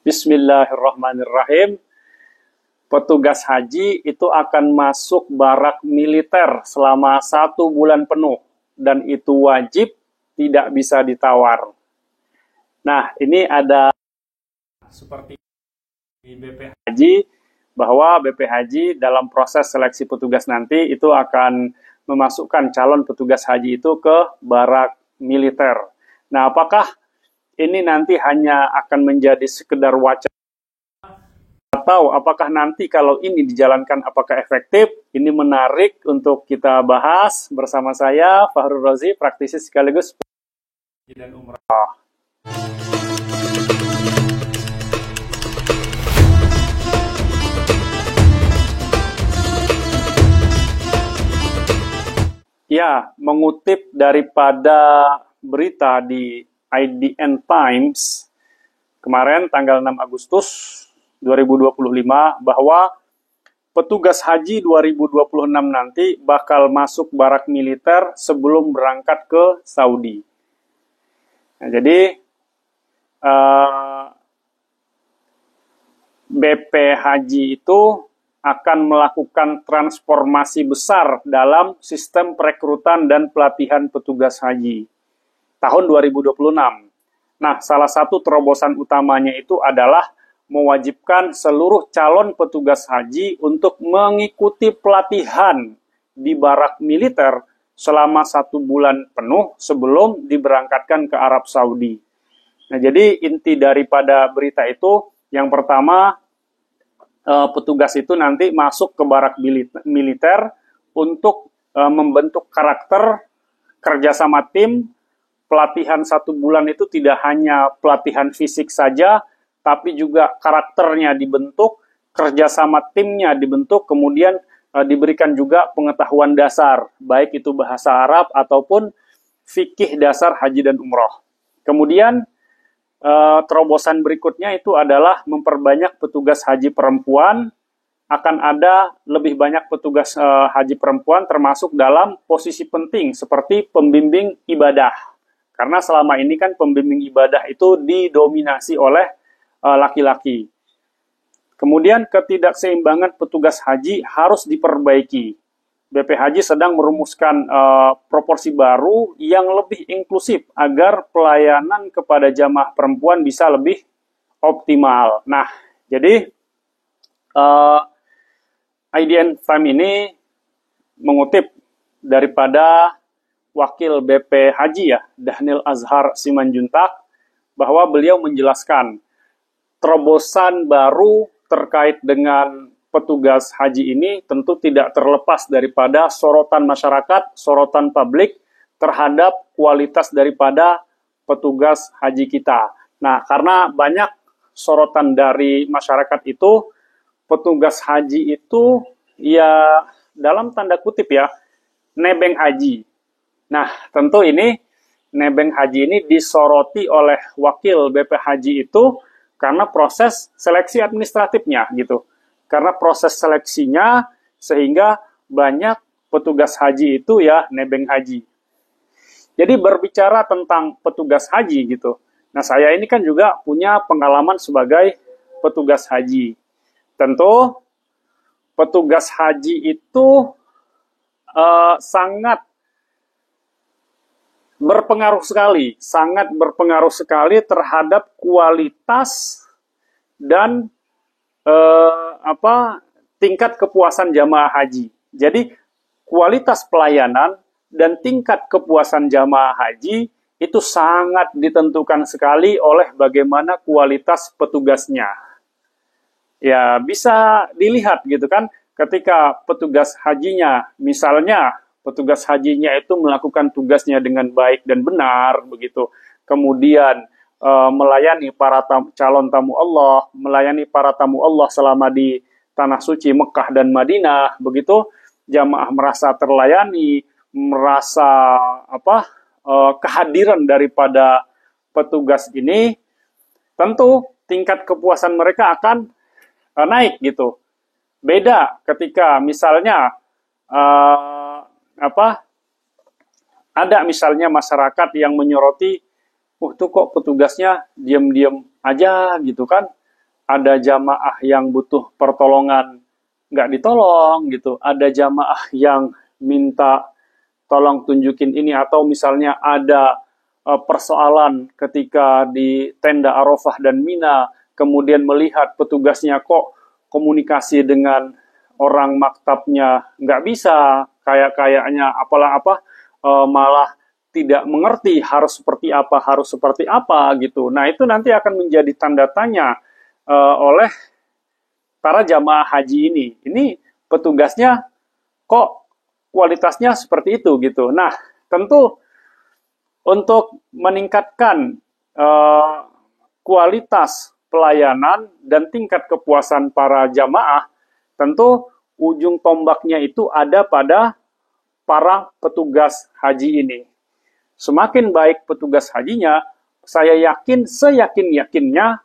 Bismillahirrahmanirrahim. Petugas haji itu akan masuk barak militer selama 1 bulan penuh. Dan itu wajib, tidak bisa ditawar. Nah, ini ada seperti di BP Haji, bahwa BP Haji dalam proses seleksi petugas nanti itu akan memasukkan calon petugas haji itu ke barak militer. Nah, apakah ini nanti hanya akan menjadi sekedar wacana, atau apakah nanti kalau ini dijalankan apakah efektif? Ini menarik untuk kita bahas bersama saya, Fahrul Razi, praktisi sekaligus haji dan umrah. Ya, mengutip daripada berita di IDN Times kemarin tanggal 6 Agustus 2025 bahwa petugas haji 2026 nanti bakal masuk barak militer sebelum berangkat ke Saudi. Nah, jadi BP Haji itu akan melakukan transformasi besar dalam sistem perekrutan dan pelatihan petugas haji tahun 2026. Nah, salah satu terobosan utamanya itu adalah mewajibkan seluruh calon petugas haji untuk mengikuti pelatihan di barak militer selama 1 bulan penuh sebelum diberangkatkan ke Arab Saudi. Nah, jadi inti daripada berita itu, yang pertama, petugas itu nanti masuk ke barak militer untuk membentuk karakter, kerjasama tim. Pelatihan 1 bulan itu tidak hanya pelatihan fisik saja, tapi juga karakternya dibentuk, kerjasama timnya dibentuk, kemudian diberikan juga pengetahuan dasar, baik itu bahasa Arab ataupun fikih dasar haji dan umroh. Kemudian terobosan berikutnya itu adalah memperbanyak petugas haji perempuan. Akan ada lebih banyak petugas haji perempuan termasuk dalam posisi penting seperti pembimbing ibadah. Karena selama ini kan pembimbing ibadah itu didominasi oleh laki-laki. Kemudian ketidakseimbangan petugas haji harus diperbaiki. BP Haji sedang merumuskan proporsi baru yang lebih inklusif agar pelayanan kepada jamaah perempuan bisa lebih optimal. Nah, jadi IDN Time ini mengutip daripada Wakil BP Haji ya, Dhanil Azhar Simanjuntak, bahwa beliau menjelaskan terobosan baru terkait dengan petugas haji ini tentu tidak terlepas daripada sorotan masyarakat, sorotan publik terhadap kualitas daripada petugas haji kita. Nah, karena banyak sorotan dari masyarakat itu, petugas haji itu ya dalam tanda kutip ya, nebeng haji. Nah, tentu ini nebeng haji ini disoroti oleh wakil BP Haji itu karena proses seleksi administratifnya gitu. Karena proses seleksinya sehingga banyak petugas haji itu ya nebeng haji. Jadi berbicara tentang petugas haji gitu. Nah, saya ini kan juga punya pengalaman sebagai petugas haji. Tentu petugas haji itu sangat sangat berpengaruh sekali terhadap kualitas dan tingkat kepuasan jamaah haji. Jadi kualitas pelayanan dan tingkat kepuasan jamaah haji itu sangat ditentukan sekali oleh bagaimana kualitas petugasnya. Ya, bisa dilihat gitu kan, ketika petugas hajinya, misalnya petugas hajinya itu melakukan tugasnya dengan baik dan benar, begitu. Kemudian melayani para calon tamu Allah, melayani para tamu Allah selama di tanah suci Mekah dan Madinah, begitu. Jamaah merasa terlayani, merasa kehadiran daripada petugas ini, tentu tingkat kepuasan mereka akan naik gitu. Beda ketika misalnya ada misalnya masyarakat yang menyoroti, tuh kok petugasnya diam-diam aja gitu kan, ada jamaah yang butuh pertolongan nggak ditolong gitu, ada jamaah yang minta tolong tunjukin ini, atau misalnya ada persoalan ketika di tenda Arafah dan Mina, kemudian melihat petugasnya kok komunikasi dengan orang maktabnya nggak bisa, kayaknya malah tidak mengerti harus seperti apa gitu. Nah, itu nanti akan menjadi tanda tanya oleh para jamaah haji ini. Ini petugasnya kok kualitasnya seperti itu gitu. Nah, tentu untuk meningkatkan kualitas pelayanan dan tingkat kepuasan para jamaah, tentu ujung tombaknya itu ada pada para petugas haji ini. Semakin baik petugas hajinya, saya yakin seyakin-yakinnya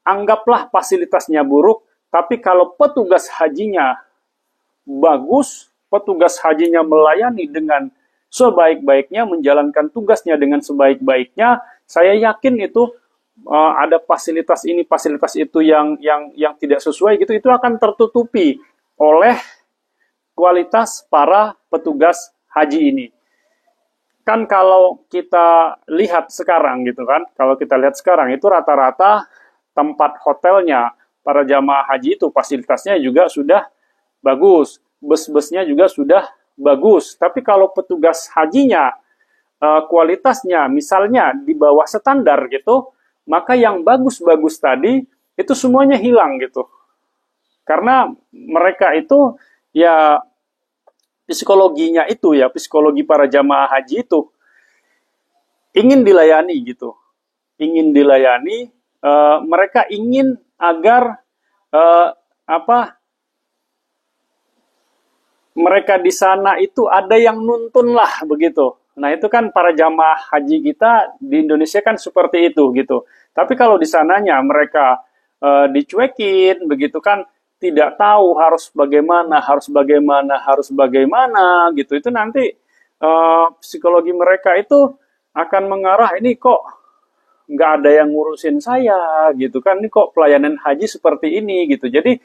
anggaplah fasilitasnya buruk, tapi kalau petugas hajinya bagus, petugas hajinya melayani dengan sebaik-baiknya, menjalankan tugasnya dengan sebaik-baiknya, saya yakin itu ada fasilitas ini, fasilitas itu yang tidak sesuai gitu, itu akan tertutupi oleh kualitas para petugas haji ini. Kan kalau kita lihat sekarang gitu kan, kalau kita lihat sekarang itu rata-rata tempat hotelnya para jamaah haji itu fasilitasnya juga sudah bagus, bus-busnya juga sudah bagus. Tapi kalau petugas hajinya kualitasnya misalnya di bawah standar gitu, maka yang bagus-bagus tadi itu semuanya hilang gitu. Karena mereka itu ya psikologinya itu ya, psikologi para jamaah haji itu ingin dilayani gitu. Ingin dilayani, mereka ingin agar mereka di sana itu ada yang nuntun lah begitu. Nah, itu kan para jamaah haji kita di Indonesia kan seperti itu gitu. Tapi kalau di sananya mereka dicuekin begitu kan, tidak tahu harus bagaimana gitu. Itu nanti psikologi mereka itu akan mengarah, ini kok nggak ada yang ngurusin saya gitu kan, ini kok pelayanan haji seperti ini gitu. Jadi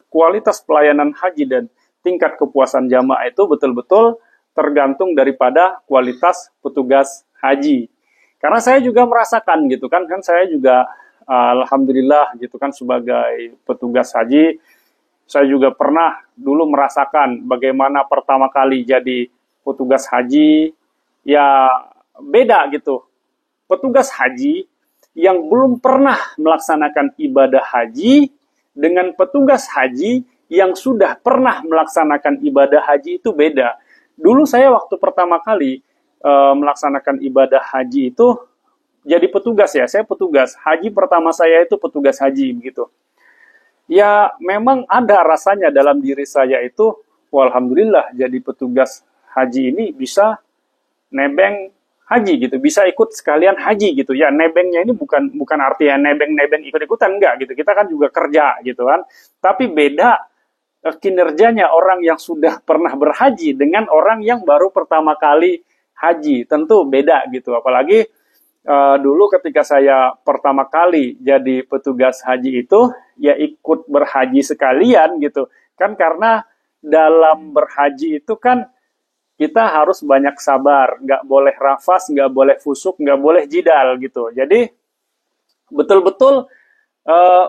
kualitas pelayanan haji dan tingkat kepuasan jamaah itu betul-betul tergantung daripada kualitas petugas haji. Karena saya juga merasakan gitu kan saya juga alhamdulillah gitu kan sebagai petugas haji, saya juga pernah dulu merasakan bagaimana pertama kali jadi petugas haji, ya beda gitu. Petugas haji yang belum pernah melaksanakan ibadah haji dengan petugas haji yang sudah pernah melaksanakan ibadah haji itu beda. Dulu saya waktu pertama kali melaksanakan ibadah haji itu jadi petugas ya, saya petugas haji pertama saya itu petugas haji begitu. Ya memang ada rasanya dalam diri saya itu, alhamdulillah jadi petugas haji ini bisa nebeng haji gitu, bisa ikut sekalian haji gitu. Ya nebengnya ini bukan artinya nebeng ikut-ikutan, enggak gitu. Kita kan juga kerja gitu kan. Tapi beda kinerjanya orang yang sudah pernah berhaji dengan orang yang baru pertama kali haji. Tentu beda gitu. Apalagi dulu ketika saya pertama kali jadi petugas haji itu, ya ikut berhaji sekalian gitu. Kan karena dalam berhaji itu kan kita harus banyak sabar, nggak boleh rafas, nggak boleh fusuk, nggak boleh jidal gitu. Jadi betul-betul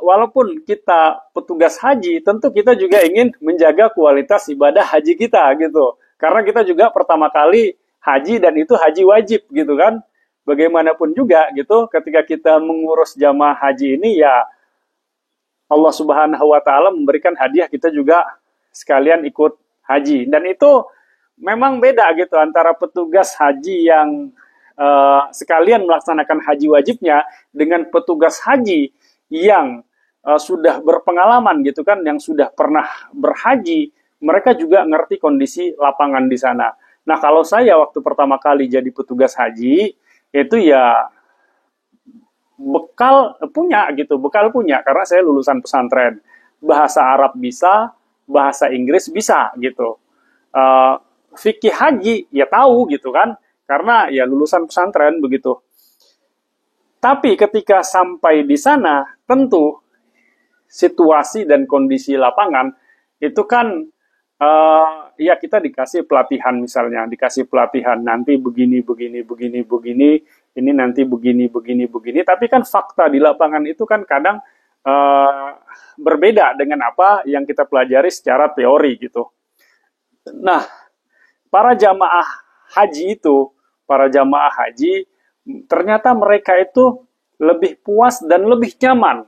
walaupun kita petugas haji, tentu kita juga ingin menjaga kualitas ibadah haji kita gitu. Karena kita juga pertama kali haji dan itu haji wajib gitu kan. Bagaimanapun juga gitu, ketika kita mengurus jamaah haji ini ya Allah Subhanahu wa taala memberikan hadiah kita juga sekalian ikut haji. Dan itu memang beda gitu antara petugas haji yang sekalian melaksanakan haji wajibnya dengan petugas haji yang sudah berpengalaman gitu kan, yang sudah pernah berhaji, mereka juga ngerti kondisi lapangan di sana. Nah, kalau saya waktu pertama kali jadi petugas haji, itu ya bekal punya karena saya lulusan pesantren, bahasa Arab bisa, bahasa Inggris bisa gitu. Fikih haji ya tahu gitu kan, karena ya lulusan pesantren begitu. Tapi ketika sampai di sana, tentu situasi dan kondisi lapangan itu kan ya kita dikasih pelatihan, misalnya dikasih pelatihan nanti begini begini begini begini, ini nanti begini begini begini, tapi kan fakta di lapangan itu kan kadang berbeda dengan apa yang kita pelajari secara teori gitu. Nah, para jamaah haji ternyata mereka itu lebih puas dan lebih nyaman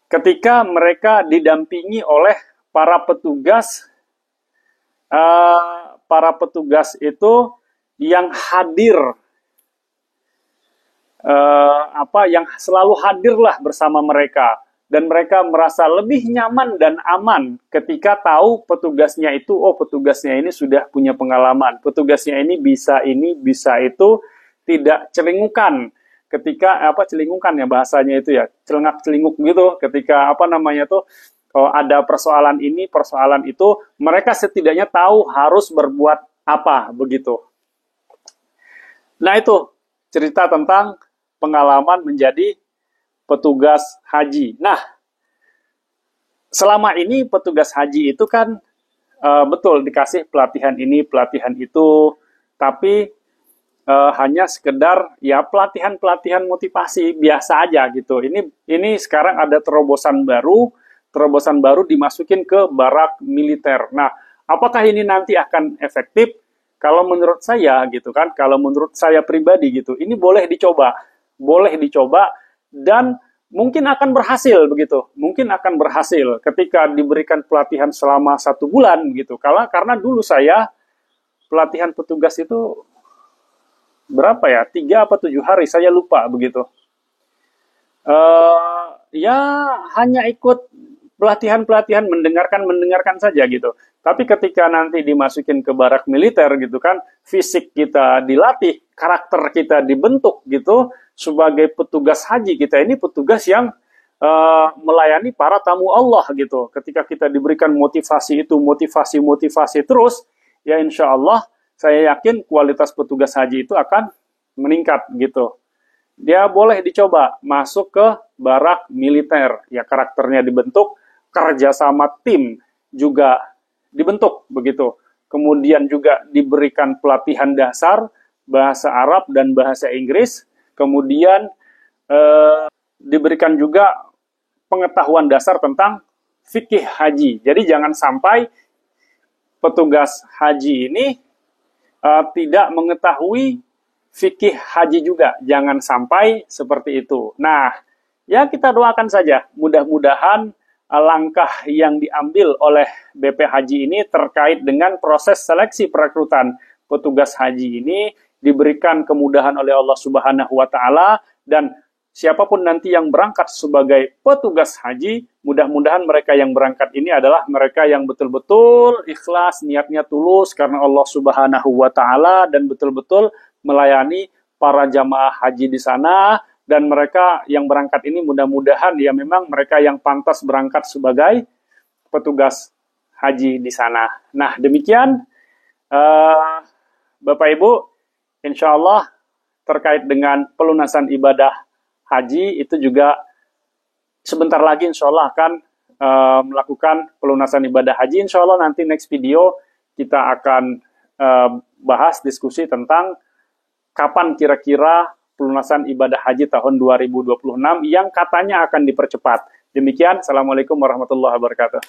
ketika mereka didampingi oleh para petugas itu yang hadir, yang selalu hadirlah bersama mereka, dan mereka merasa lebih nyaman dan aman ketika tahu petugasnya itu, oh petugasnya ini sudah punya pengalaman, petugasnya ini bisa itu, tidak celingukan ketika celingukan ya bahasanya itu ya, celengak-celinguk gitu ketika ada persoalan ini, persoalan itu, mereka setidaknya tahu harus berbuat apa begitu. Nah itu cerita tentang pengalaman menjadi petugas haji. Nah, selama ini petugas haji itu kan betul dikasih pelatihan ini, pelatihan itu, tapi hanya sekedar ya pelatihan motivasi biasa aja gitu. Ini sekarang ada terobosan baru dimasukin ke barak militer. Nah, apakah ini nanti akan efektif? Kalau menurut saya gitu kan, kalau menurut saya pribadi gitu, ini boleh dicoba dan mungkin akan berhasil begitu. Mungkin akan berhasil ketika diberikan pelatihan selama 1 bulan gitu. Karena dulu saya pelatihan petugas itu berapa ya? 3 apa 7 hari, saya lupa begitu. Ya hanya ikut pelatihan mendengarkan saja gitu. Tapi ketika nanti dimasukin ke barak militer gitu kan, fisik kita dilatih, karakter kita dibentuk gitu, sebagai petugas haji kita ini petugas yang melayani para tamu Allah gitu. Ketika kita diberikan motivasi itu, motivasi terus, ya insya Allah saya yakin kualitas petugas haji itu akan meningkat gitu. Dia boleh dicoba masuk ke barak militer, ya karakternya dibentuk, kerjasama tim juga dibentuk begitu. Kemudian juga diberikan pelatihan dasar bahasa Arab dan bahasa Inggris. Kemudian diberikan juga pengetahuan dasar tentang fikih haji. Jadi jangan sampai petugas haji ini tidak mengetahui fikih haji juga. Jangan sampai seperti itu. Nah, ya kita doakan saja. Mudah-mudahan langkah yang diambil oleh BP Haji ini terkait dengan proses seleksi perekrutan petugas haji ini diberikan kemudahan oleh Allah Subhanahu wa Ta'ala, dan siapapun nanti yang berangkat sebagai petugas haji, mudah-mudahan mereka yang berangkat ini adalah mereka yang betul-betul ikhlas, niatnya tulus karena Allah Subhanahu wa Ta'ala, dan betul-betul melayani para jamaah haji di sana. Dan mereka yang berangkat ini mudah-mudahan ya memang mereka yang pantas berangkat sebagai petugas haji di sana. Nah demikian Bapak Ibu, insya Allah terkait dengan pelunasan ibadah haji itu juga sebentar lagi insya Allah akan melakukan pelunasan ibadah haji. Insya Allah nanti next video kita akan bahas diskusi tentang kapan kira-kira pelunasan ibadah haji tahun 2026 yang katanya akan dipercepat. Demikian, Assalamualaikum warahmatullahi wabarakatuh.